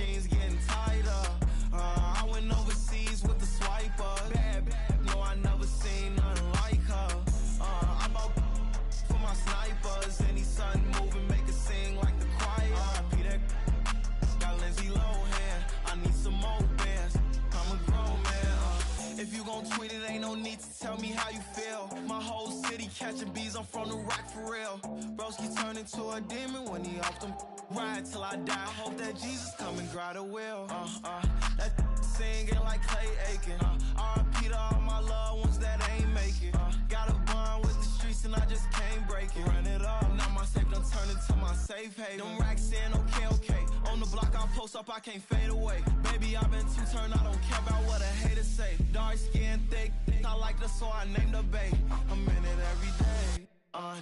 jeans getting tighter. I went overseas with the swiper. Bad, no, I never seen nothing like her. I bought for my snipers. Any son moving, make it sing like the choir. R.I.P. that got Lindsay Lohan. I need some more bands. I'm a grown man. If you gon' tweet it, ain't no need to tell me how you feel. My whole city catching bees, I'm from the rock for real. Broski turned into a demon when he off them. Ride till I die. Hope that Jesus come and grab the wheel. That singing like Clay Aiken. R.I.P. to all my loved ones that ain't make it. Got a bond with the streets and I just can't break it. Run it up, now my safe done turned into my safe haven. Them racks in, okay. On the block I post up, I can't fade away. Baby, I've been too turned, I don't care about what a hater say. Dark skin, thick, I like the so I named the bae. I'm in it every day.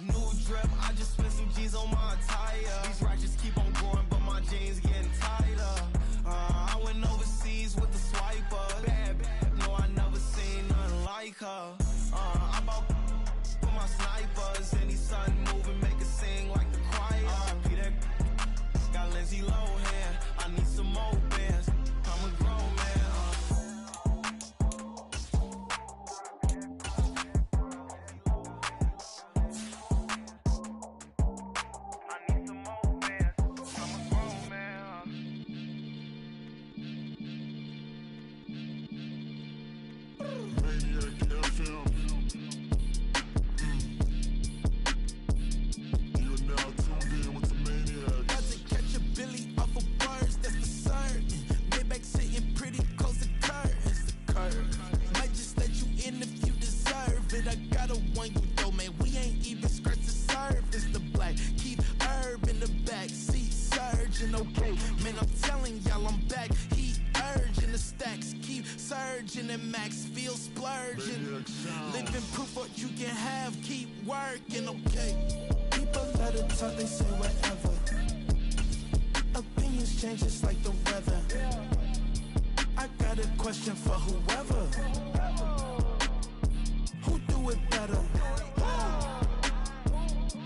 New drip, I just spent some G's on my attire. These racks just keep on growing, but my jeans getting tighter. I went overseas with the swiper. Bad, no, I never seen nothing like her. I bought for my snipers. Any son moving, make it sing like the choir. R.I.P. that got Lindsay Lohan. I need some more bands. I'm a grown man. And max feel splurging. Living proof what you can have, keep working, okay? People let it talk, they say whatever. Opinions change just like the weather. I got a question for whoever. Who do it better?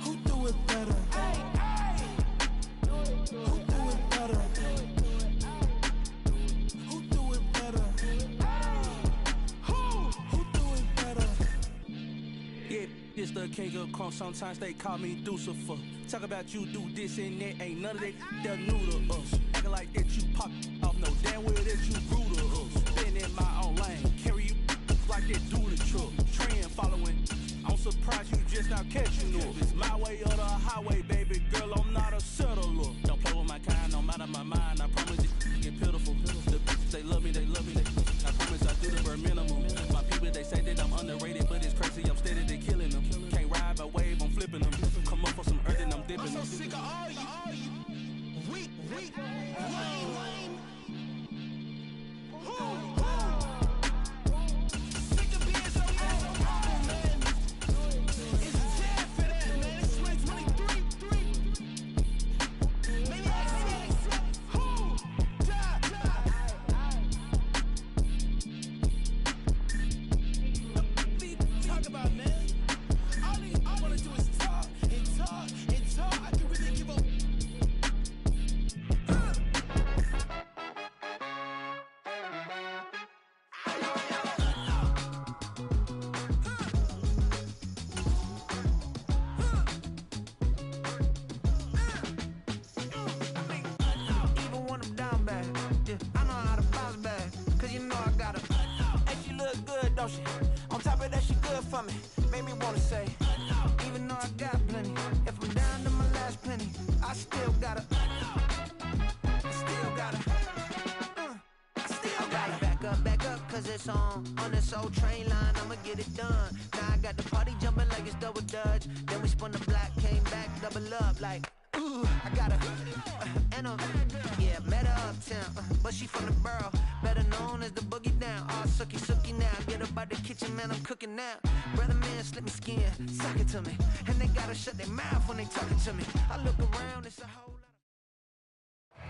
Who do it better? Who do it better? This the king of crunk, sometimes they call me Lucifer. Talk about you do this and that, ain't none of that, they're new to us. Acting like that you pop off, no damn well that you rude to us. Been in my own lane, carry you like that dude truck. Trend following, I'm surprised you just now catching up. It's my way or the highway, baby girl, I'm not a settler. Don't play with my kind, no matter my mind, I promise it get pitiful. The bitches, they love me, I promise I do the bare minimum. My people, they say that I'm underrated, but it's crazy, I'm steady, they killing them. Can't ride a wave, I'm flipping them. Come up for some earth and I'm dipping them. I'm so sick of all you weak, lame. Sick of being so young, man. It's dead for that, man. It's 2023. Maniacs. Who? Die. Talk about, man. All I wanna do is talk and talk and talk. I can really give up. Even when I'm down bad, yeah, I know how to bounce back. Cause you know I got her. And she look good, don't she? On top of that, she good for me. Made me wanna say, even though I got plenty, if I'm down to my last penny, I still gotta, back up, cause it's on this old train line, I'ma get it done. Now I got the party jumping like it's double dutch. Then we spun the block, came back, double up like, ooh, I got her, and yeah, met her uptown, but she from the borough, better known as the boogie down. All sookie now, get up out the kitchen, man, I'm cooking now. Brother man, slip me skin, suck it to me, and they gotta shut their mouth when they talking to me. I look around, it's a whole lot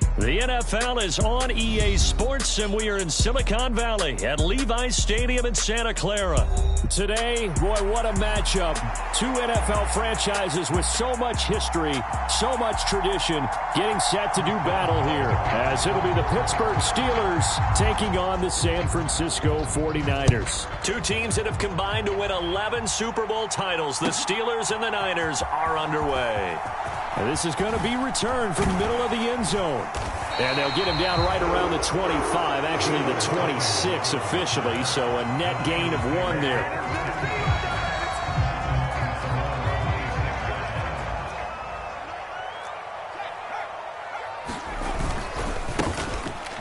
of The NFL is on EA Sports, and we are in Silicon Valley at Levi's Stadium in Santa Clara. Today, boy, what a matchup. Two NFL franchises with so much history, so much tradition, getting set to do battle here, as it'll be the Pittsburgh Steelers taking on the San Francisco 49ers. Two teams that have combined to win 11 Super Bowl titles. The Steelers and the Niners are underway. And this is going to be returned from the middle of the end zone. And they'll get him down right around the 25, actually the 26 officially, so a net gain of 1 there.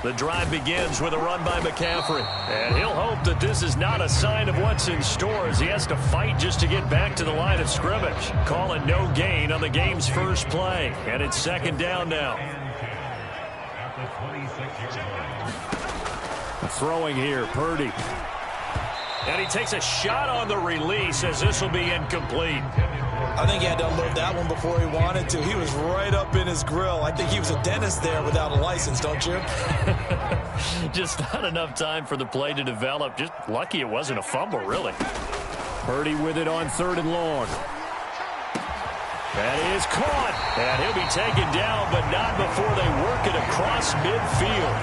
The drive begins with a run by McCaffrey. And he'll hope that this is not a sign of what's in store as he has to fight just to get back to the line of scrimmage. Call it no gain on the game's first play. And it's second down now. Throwing here, Purdy. And he takes a shot on the release as this will be incomplete. I think he had to unload that one before he wanted to. He was right up in his grill. I think he was a dentist there without a license, don't you? Just not enough time for the play to develop. Just lucky it wasn't a fumble, really. Purdy with it on 3rd and long. That is caught. And he'll be taken down, but not before they work it across midfield.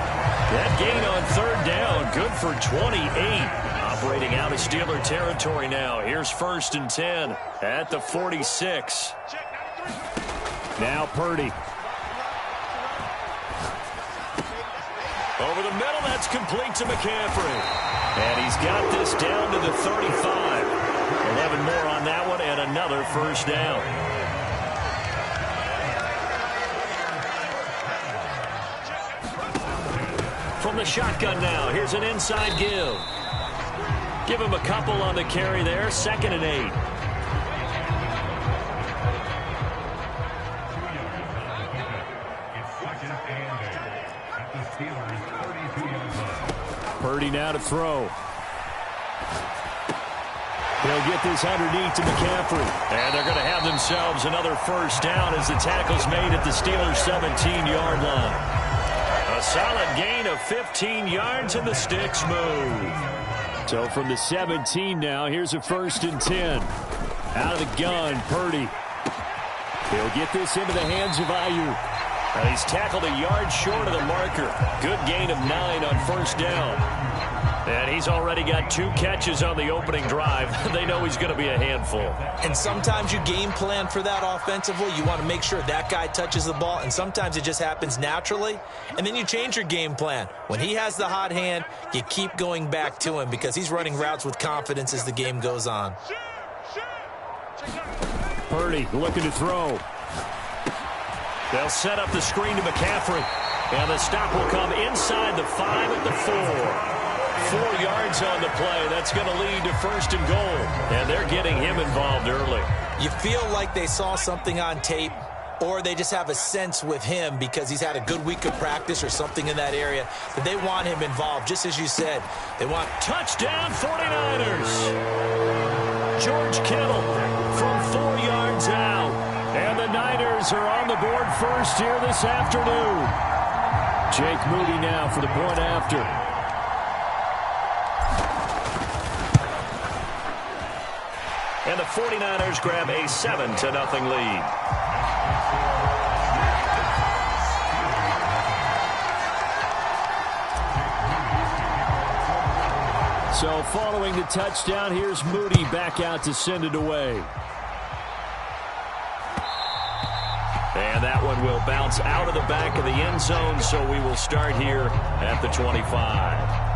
That gain on 3rd down, good for 28. Operating out of Steeler territory now. Here's 1st and 10 at the 46. Now Purdy. Over the middle, that's complete to McCaffrey. And he's got this down to the 35. 11 more on that one and another 1st down. From the shotgun now, here's an inside give. Give him a couple on the carry there, 2nd and 8. Purdy now to throw. They'll get this underneath to McCaffrey. And they're going to have themselves another 1st down as the tackle's made at the Steelers' 17-yard line. A solid gain of 15 yards and the sticks move. So from the 17 now, here's a 1st and 10. Out of the gun, Purdy. He'll get this into the hands of Ayuk. He's tackled a yard short of the marker. Good gain of 9 on 1st down. And he's already got 2 catches on the opening drive. They know he's going to be a handful. And sometimes you game plan for that offensively. You want to make sure that guy touches the ball, and sometimes it just happens naturally. And then you change your game plan. When he has the hot hand, you keep going back to him because he's running routes with confidence as the game goes on. Purdy looking to throw. They'll set up the screen to McCaffrey. And the stop will come inside the 5 at the 4. 4 yards on the play. That's going to lead to 1st and goal. And they're getting him involved early. You feel like they saw something on tape, or they just have a sense with him because he's had a good week of practice or something in that area that they want him involved, just as you said. They want touchdown 49ers. George Kittle from 4 yards out. And the Niners are on the board first here this afternoon. Jake Moody now for the point after. And the 49ers grab a 7-0 lead. So following the touchdown, here's Moody back out to send it away. And that one will bounce out of the back of the end zone, so we will start here at the 25.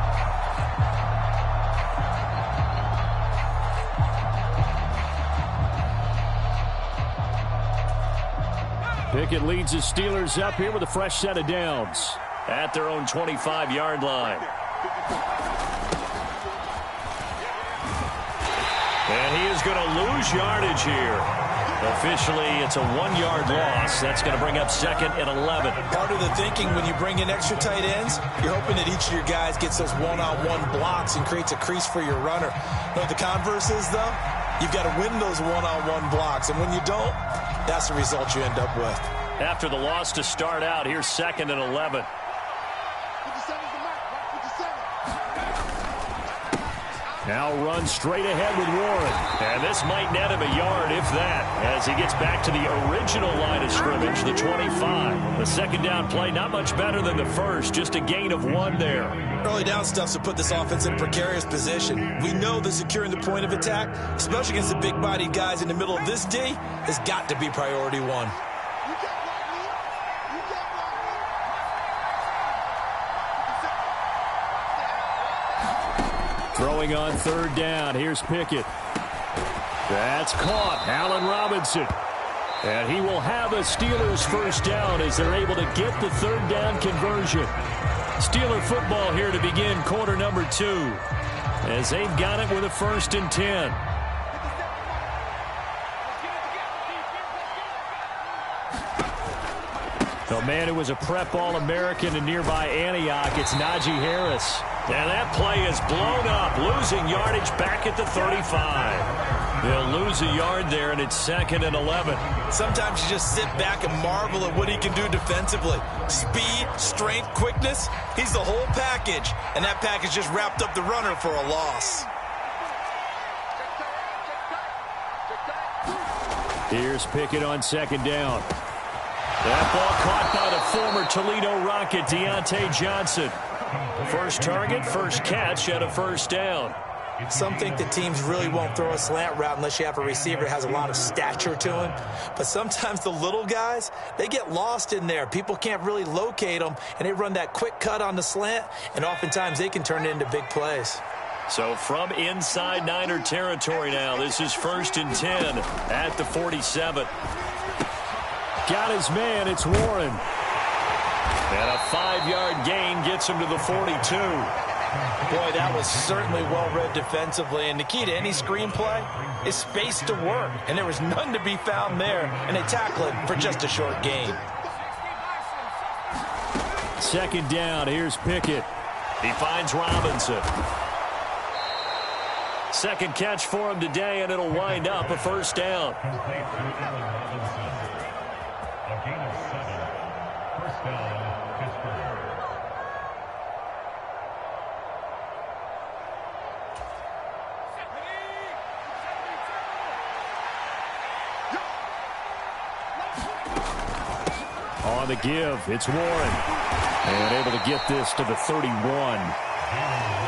Pickett leads the Steelers up here with a fresh set of downs at their own 25-yard line. And he is going to lose yardage here. Officially, it's a 1-yard loss. That's going to bring up 2nd and 11. Part of the thinking when you bring in extra tight ends, you're hoping that each of your guys gets those one-on-one blocks and creates a crease for your runner. You know what the converse is, though? You've got to win those one-on-one blocks. And when you don't, that's the result you end up with. after the loss to start out. Here's 2nd and 11. Now runs straight ahead with Warren. And this might net him a yard, if that, as he gets back to the original line of scrimmage, the 25. The second down play, not much better than the first, just a gain of 1 there. Early down stuff to put this offense in a precarious position. We know that securing the point of attack, especially against the big-bodied guys in the middle of this D, has got to be priority 1. Throwing on 3rd down. Here's Pickett. That's caught. Allen Robinson. And he will have a Steelers first down as they're able to get the 3rd down conversion. Steeler football here to begin quarter number 2 as they've got it with a 1st and 10. The man who was a prep All-American in nearby Antioch, it's Najee Harris. And that play is blown up, losing yardage back at the 35. They'll lose a yard there, and it's 2nd and 11. Sometimes you just sit back and marvel at what he can do defensively. Speed, strength, quickness, he's the whole package. And that package just wrapped up the runner for a loss. Here's Pickett on 2nd down. That ball caught by the former Toledo Rocket, Deontay Johnson. First target, first catch at a 1st down. Some think that teams really won't throw a slant route unless you have a receiver that has a lot of stature to him. But sometimes the little guys, they get lost in there. People can't really locate them, and they run that quick cut on the slant, and oftentimes they can turn it into big plays. So from inside Niner territory now, this is 1st and 10 at the 47. Got his man, it's Warren. And a 5-yard gain gets him to the 42. Boy, that was certainly well-read defensively, and the key to any screenplay is space to work, and there was none to be found there, and they tackle it for just a short gain. 2nd down, here's Pickett. He finds Robinson. 2nd catch for him today, and it'll wind up a 1st down. On the give, it's Warren. And able to get this to the 31.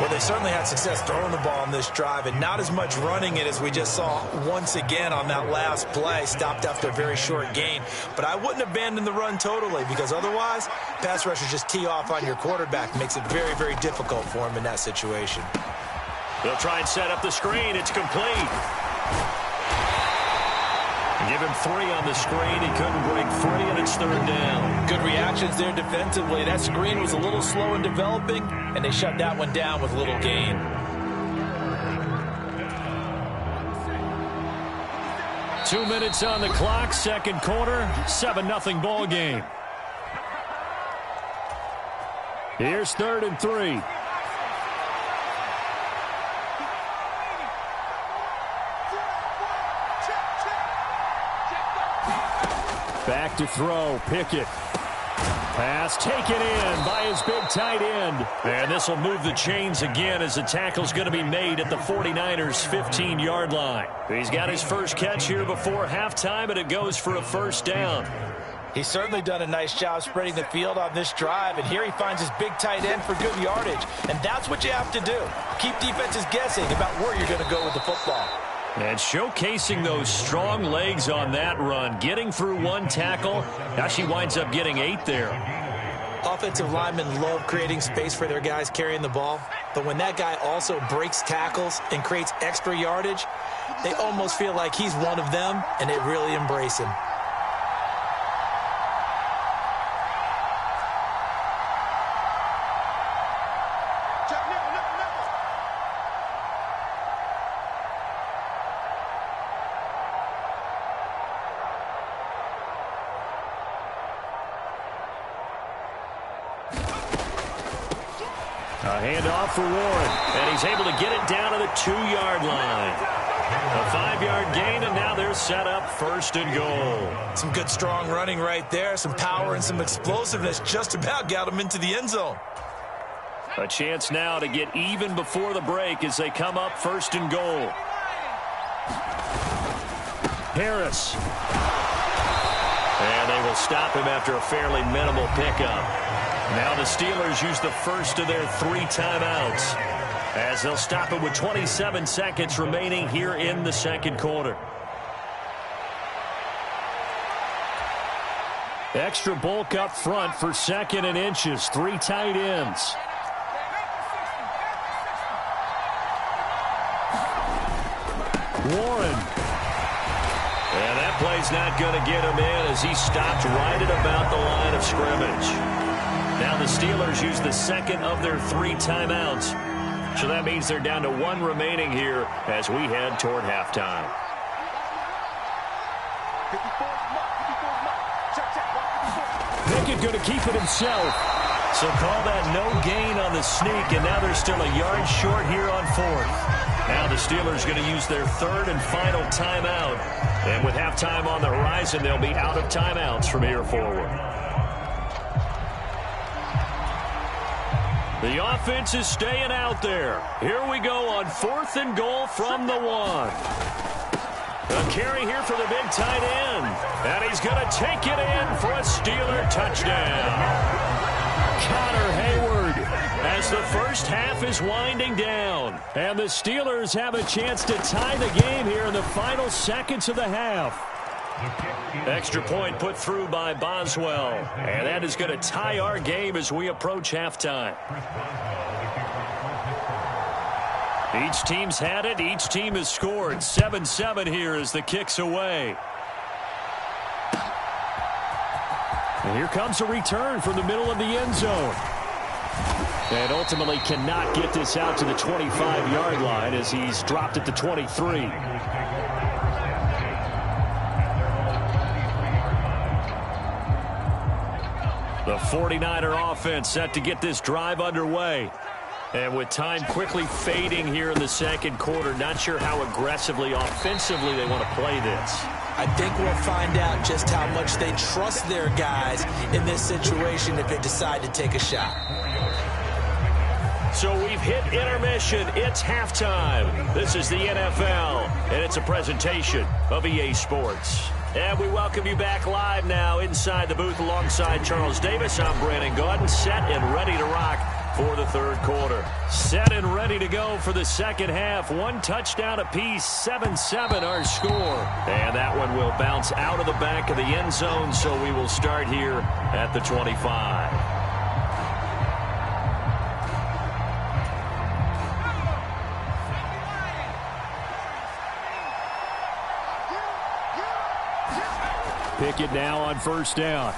Well, they certainly had success throwing the ball on this drive, and not as much running it as we just saw once again on that last play. Stopped after a very short gain. But I wouldn't abandon the run totally, because otherwise, pass rushers just tee off on your quarterback. Makes it very, very difficult for him in that situation. They'll try and set up the screen. It's complete. Give him 3 on the screen. He couldn't break free, and it's 3rd down. Good reactions there defensively. That screen was a little slow in developing, and they shut that one down with little gain. Two minutes on the clock, 2nd quarter, 7-0 ball game. Here's 3rd and 3. Back to throw, Pickett. Pass taken in by his big tight end. And this will move the chains again as the tackle's going to be made at the 49ers' 15-yard line. He's got his first catch here before halftime, and it goes for a 1st down. He's certainly done a nice job spreading the field on this drive, and here he finds his big tight end for good yardage. And that's what you have to do. Keep defenses guessing about where you're going to go with the football. And showcasing those strong legs on that run, getting through 1 tackle. Now she winds up getting 8 there. Offensive linemen love creating space for their guys carrying the ball, but when that guy also breaks tackles and creates extra yardage, they almost feel like he's one of them, and they really embrace him. A handoff for Warren, and he's able to get it down to the 2-yard line. A 5-yard gain, and now they're set up 1st and goal. Some good, strong running right there. Some power and some explosiveness just about got them into the end zone. A chance now to get even before the break as they come up 1st and goal. Harris. And they will stop him after a fairly minimal pickup. Now the Steelers use the first of their 3 timeouts as they'll stop it with 27 seconds remaining here in the 2nd quarter. Extra bulk up front for 2nd and inches. 3 tight ends. Warren. And that play's not going to get him in as he stopped right at about the line of scrimmage. Now the Steelers use the 2nd of their 3 timeouts. So that means they're down to 1 remaining here as we head toward halftime. Pickett going to keep it himself. So call that no gain on the sneak, and now they're still a yard short here on 4th. Now the Steelers going to use their 3rd and final timeout. And with halftime on the horizon, they'll be out of timeouts from here forward. The offense is staying out there. Here we go on 4th and goal from the 1. A carry here for the big tight end. And he's going to take it in for a Steeler touchdown. Connor Hayward as the first half is winding down. And the Steelers have a chance to tie the game here in the final seconds of the half. Extra point put through by Boswell. And that is going to tie our game as we approach halftime. Each team's had it. Each team has scored. 7-7 here as the kick's away. And here comes a return from the middle of the end zone. And ultimately cannot get this out to the 25-yard line as he's dropped at the 23. The 49er offense set to get this drive underway. And with time quickly fading here in the 2nd quarter, not sure how aggressively, offensively they want to play this. I think we'll find out just how much they trust their guys in this situation if they decide to take a shot. So we've hit intermission. It's halftime. This is the NFL, and it's a presentation of EA Sports. And we welcome you back live now inside the booth alongside Charles Davis. I'm Brandon Gaudin, set and ready to rock for the 3rd quarter. Set and ready to go for the 2nd half. 1 touchdown apiece, 7-7 our score. And that one will bounce out of the back of the end zone, so we will start here at the 25. Pickett now on 1st down.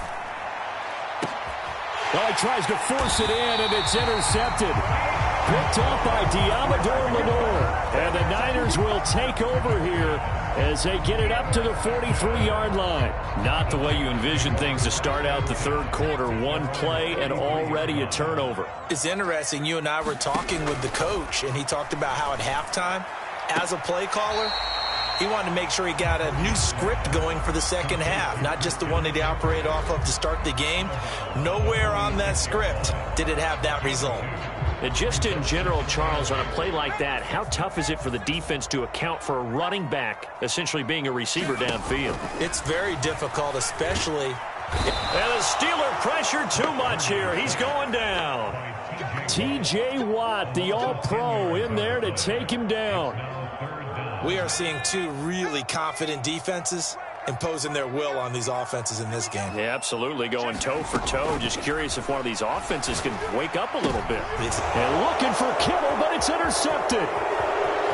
Well, he tries to force it in, and it's intercepted. Picked up by Diamador Lenore. And the Niners will take over here as they get it up to the 43-yard line. Not the way you envision things to start out the 3rd quarter. 1 play and already a turnover. It's interesting. You and I were talking with the coach, and he talked about how at halftime, as a play caller, he wanted to make sure he got a new script going for the 2nd half, not just the one that he operated off of to start the game. Nowhere on that script did it have that result. And just in general, Charles, on a play like that, how tough is it for the defense to account for a running back essentially being a receiver downfield? It's very difficult, especially. And the Steeler pressure too much here. He's going down. T.J. Watt, the All-Pro, in there to take him down. We are seeing 2 really confident defenses imposing their will on these offenses in this game. Yeah, absolutely, going toe for toe. Just curious if one of these offenses can wake up a little bit. And looking for Kittle, but it's intercepted.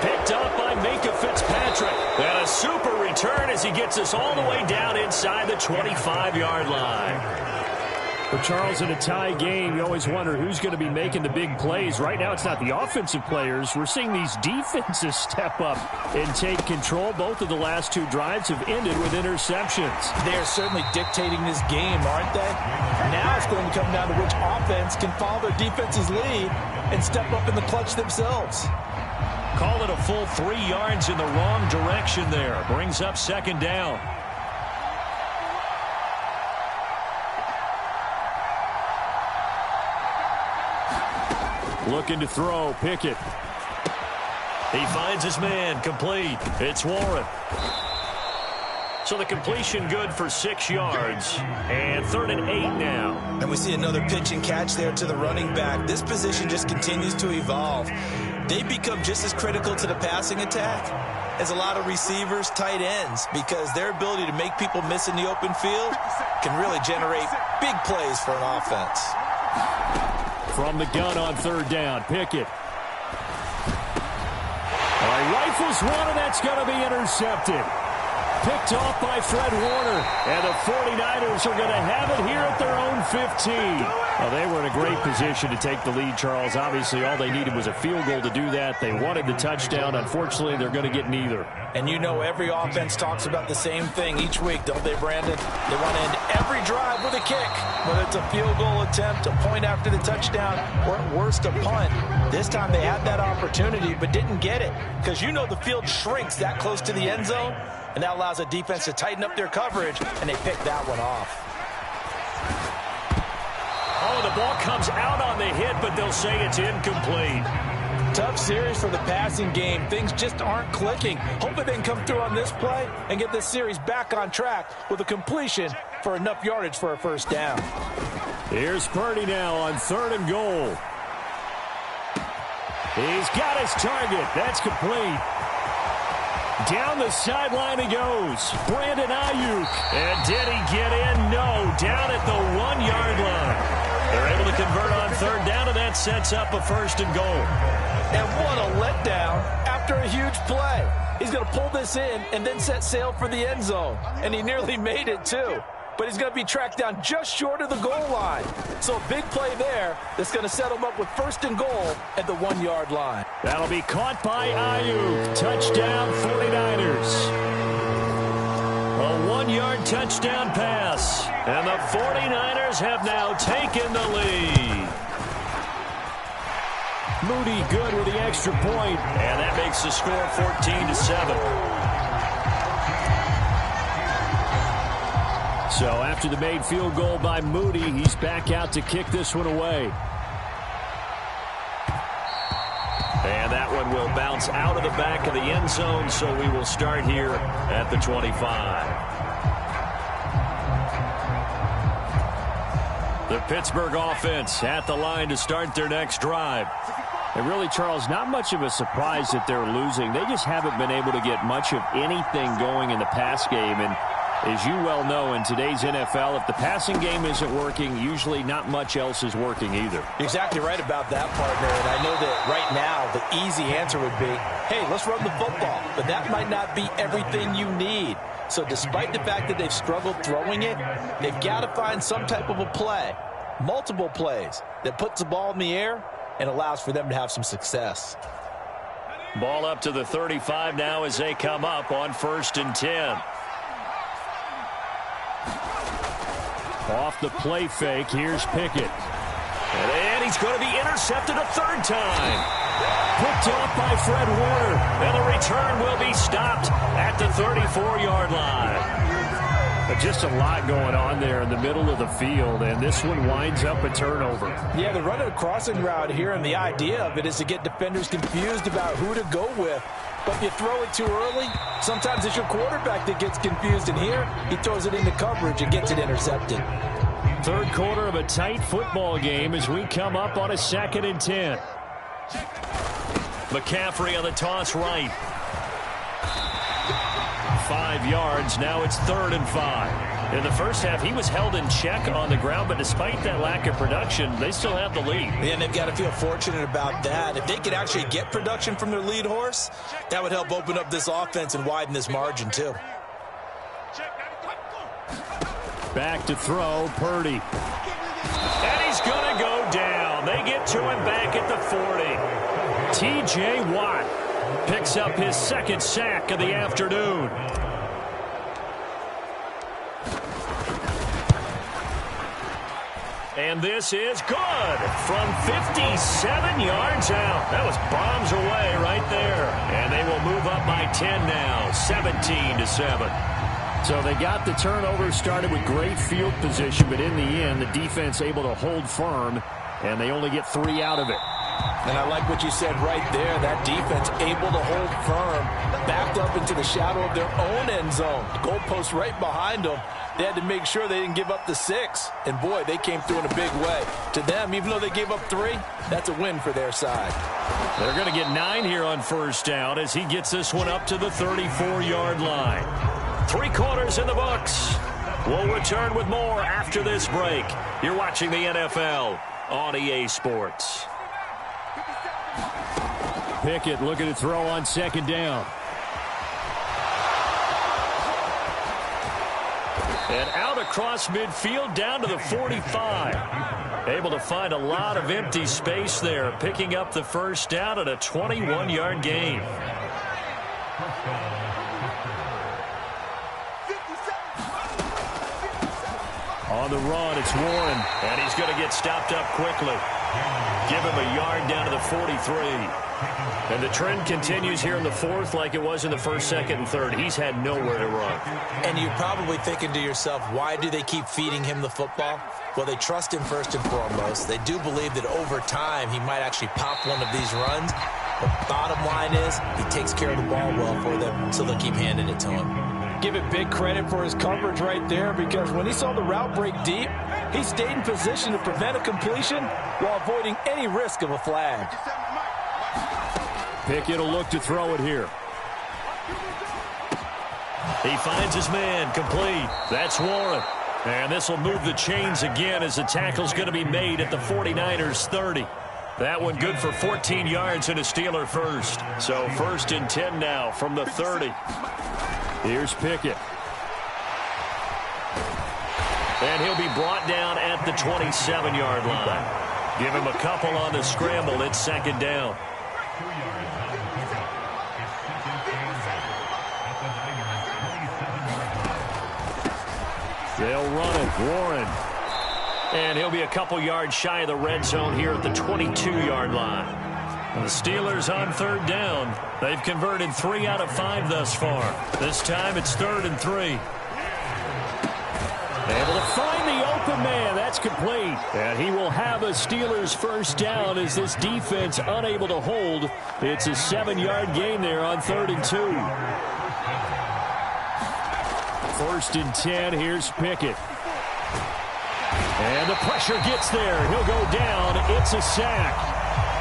Picked up by Minka Fitzpatrick. And a super return as he gets us all the way down inside the 25-yard line. But Charles, in a tie game, you always wonder who's going to be making the big plays. Right now, it's not the offensive players. We're seeing these defenses step up and take control. Both of the last 2 drives have ended with interceptions. They are certainly dictating this game, aren't they? Now it's going to come down to which offense can follow their defense's lead and step up in the clutch themselves. Call it a full 3 yards in the wrong direction there. Brings up second down. Looking to throw, Pickett. He finds his man, complete. It's Warren. So the completion good for 6 yards. And 3rd and 8 now. And we see another pitch and catch there to the running back. This position just continues to evolve. They become just as critical to the passing attack as a lot of receivers, tight ends, because their ability to make people miss in the open field can really generate big plays for an offense. From the gun on 3rd down, Pickett. Rifles one, and that's going to be intercepted. Picked off by Fred Warner. And the 49ers are going to have it here at their own 15. Well, they were in a great position to take the lead, Charles. Obviously, all they needed was a field goal to do that. They wanted the touchdown. Unfortunately, they're going to get neither. And you know every offense talks about the same thing each week, don't they, Brandon? They want to end every drive with a kick, whether it's a field goal attempt, a point after the touchdown, or at worst, a punt. This time they had that opportunity but didn't get it, because you know the field shrinks that close to the end zone, and that allows a defense to tighten up their coverage, and they pick that one off. Oh, the ball comes out on the hit, but they'll say it's incomplete. Tough series for the passing game. Things just aren't clicking. Hoping they can come through on this play and get this series back on track with a completion for enough yardage for a first down. Here's Purdy now on 3rd and goal. He's got his target. That's complete. Down the sideline he goes. Brandon Ayuk. And did he get in? No. Down at the 1-yard line. They're able to convert on 3rd down, and that sets up a 1st and goal. And what a letdown after a huge play. He's going to pull this in and then set sail for the end zone. And he nearly made it, too. But he's going to be tracked down just short of the goal line. So a big play there that's going to set him up with 1st and goal at the 1-yard line. That'll be caught by Ayuk. Touchdown, 49ers. A 1-yard touchdown pass. And the 49ers have now taken the lead. Moody good with the extra point. And that makes the score 14-7. So after the made field goal by Moody, he's back out to kick this one away. And that one will bounce out of the back of the end zone, so we will start here at the 25. The Pittsburgh offense at the line to start their next drive. And really, Charles, not much of a surprise that they're losing. They just haven't been able to get much of anything going in the pass game. And as you well know, in today's NFL, if the passing game isn't working, usually not much else is working either. You're exactly right about that, partner. And I know that right now the easy answer would be, hey, let's run the football. But that might not be everything you need. So despite the fact that they've struggled throwing it, they've got to find some type of a play, multiple plays, that puts the ball in the air and allows for them to have some success. Ball up to the 35 now as they come up on 1st and 10. Off the play fake, here's Pickett. And he's going to be intercepted a 3rd time. Picked off by Fred Warner. And the return will be stopped at the 34-yard line. But just a lot going on there in the middle of the field, and this one winds up a turnover. Yeah, they're running a crossing route here, and the idea of it is to get defenders confused about who to go with. But if you throw it too early, sometimes it's your quarterback that gets confused, and here he throws it into coverage and gets it intercepted. 3rd quarter of a tight football game as we come up on a 2nd and 10. McCaffrey on the toss right. 5 yards. Now it's 3rd and 5. In the first half, he was held in check on the ground, but despite that lack of production, they still have the lead. And they've got to feel fortunate about that. If they could actually get production from their lead horse, that would help open up this offense and widen this margin, too. Back to throw, Purdy. And he's going to go down. They get to him back at the 40. T.J. Watt picks up his 2nd sack of the afternoon. And this is good from 57 yards out. That was bombs away right there. move up by 10 now, 17-7. So they got the turnover started with great field position, but in the end, the defense able to hold firm, and they only get 3 out of it. And I like what you said right there. That defense able to hold firm, backed up into the shadow of their own end zone. The goalpost right behind them. They had to make sure they didn't give up the 6. And, boy, they came through in a big way. To them, even though they gave up 3, that's a win for their side. They're going to get 9 here on first down as he gets this one up to the 34-yard line. 3 quarters in the books. We'll return with more after this break. You're watching the NFL on EA Sports. Pickett looking to throw on second down. And out across midfield down to the 45. Able to find a lot of empty space there, picking up the first down at a 21-yard gain. On the run, it's Warren. And he's going to get stopped up quickly. Give him a yard down to the 43. And the trend continues here in the 4th like it was in the 1st, 2nd, and 3rd. He's had nowhere to run. And you're probably thinking to yourself, why do they keep feeding him the football? Well, they trust him first and foremost. They do believe that over time he might actually pop one of these runs. But bottom line is he takes care of the ball well for them, so they'll keep handing it to him. Give it big credit for his coverage right there, because when he saw the route break deep, he stayed in position to prevent a completion while avoiding any risk of a flag. Pickett will look to throw it here. He finds his man, complete. That's Warren. And this will move the chains again as the tackle's going to be made at the 49ers 30. That one good for 14 yards and a Steeler first. So 1st and 10 now from the 30. Here's Pickett. And he'll be brought down at the 27-yard line. Give him a couple on the scramble. It's 2nd down. They'll run it. Warren. And he'll be a couple yards shy of the red zone here at the 22-yard line. The Steelers on 3rd down. They've converted 3 out of 5 thus far. This time it's 3rd and 3. Able to find the open man. That's complete. And he will have a Steelers first down as this defense unable to hold. It's a 7-yard gain there on 3rd and 2. 1st and 10. Here's Pickett. And the pressure gets there. He'll go down. It's a sack.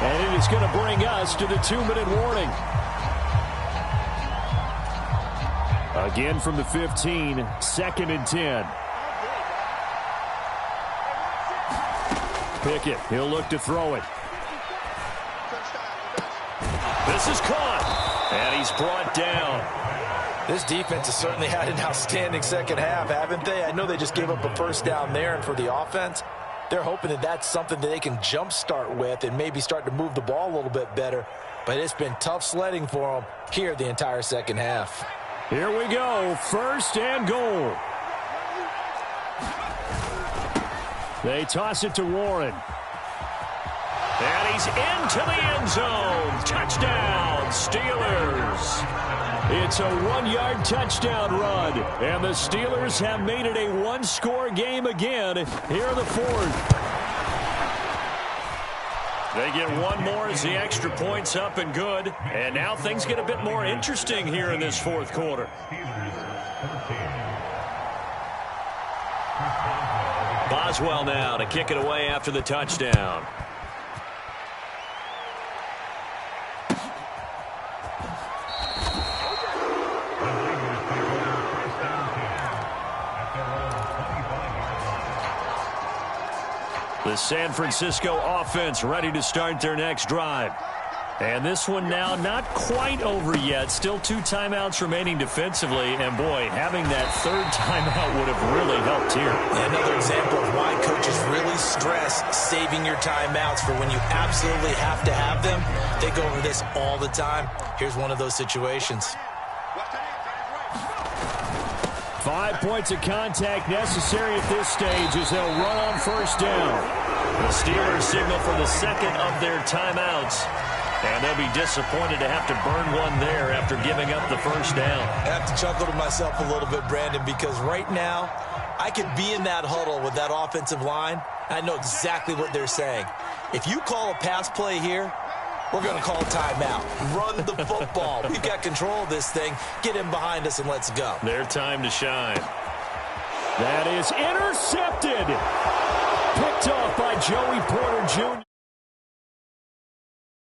And it is going to bring us to the 2-minute warning. Again from the 15. 2nd and 10. Pickett, he'll look to throw it. This is caught. And he's brought down. This defense has certainly had an outstanding second half, haven't they? I know they just gave up a first down there, and for the offense, they're hoping that that's something that they can jumpstart with and maybe start to move the ball a little bit better. But it's been tough sledding for them here the entire second half. Here we go. 1st and goal. They toss it to Warren. And he's into the end zone. Touchdown, Steelers. It's a 1-yard touchdown run. And the Steelers have made it a 1-score game again here in the 4th. They get one more as the extra point's up and good. And now things get a bit more interesting here in this 4th quarter. Boswell now to kick it away after the touchdown. The San Francisco offense ready to start their next drive. And this one now not quite over yet. Still 2 timeouts remaining defensively. And, boy, having that 3rd timeout would have really helped here. Another example of why coaches really stress saving your timeouts for when you absolutely have to have them. They go over this all the time. Here's one of those situations. 5 points of contact necessary at this stage as they'll run on 1st down. The Steelers signal for the 2nd of their timeouts. And they'll be disappointed to have to burn one there after giving up the first down. I have to chuckle to myself a little bit, Brandon, because right now I could be in that huddle with that offensive line. I know exactly what they're saying. If you call a pass play here, we're going to call a timeout. Run the football. We've got control of this thing. Get him behind us and let's go. Their time to shine. That is intercepted. Picked off by Joey Porter Jr.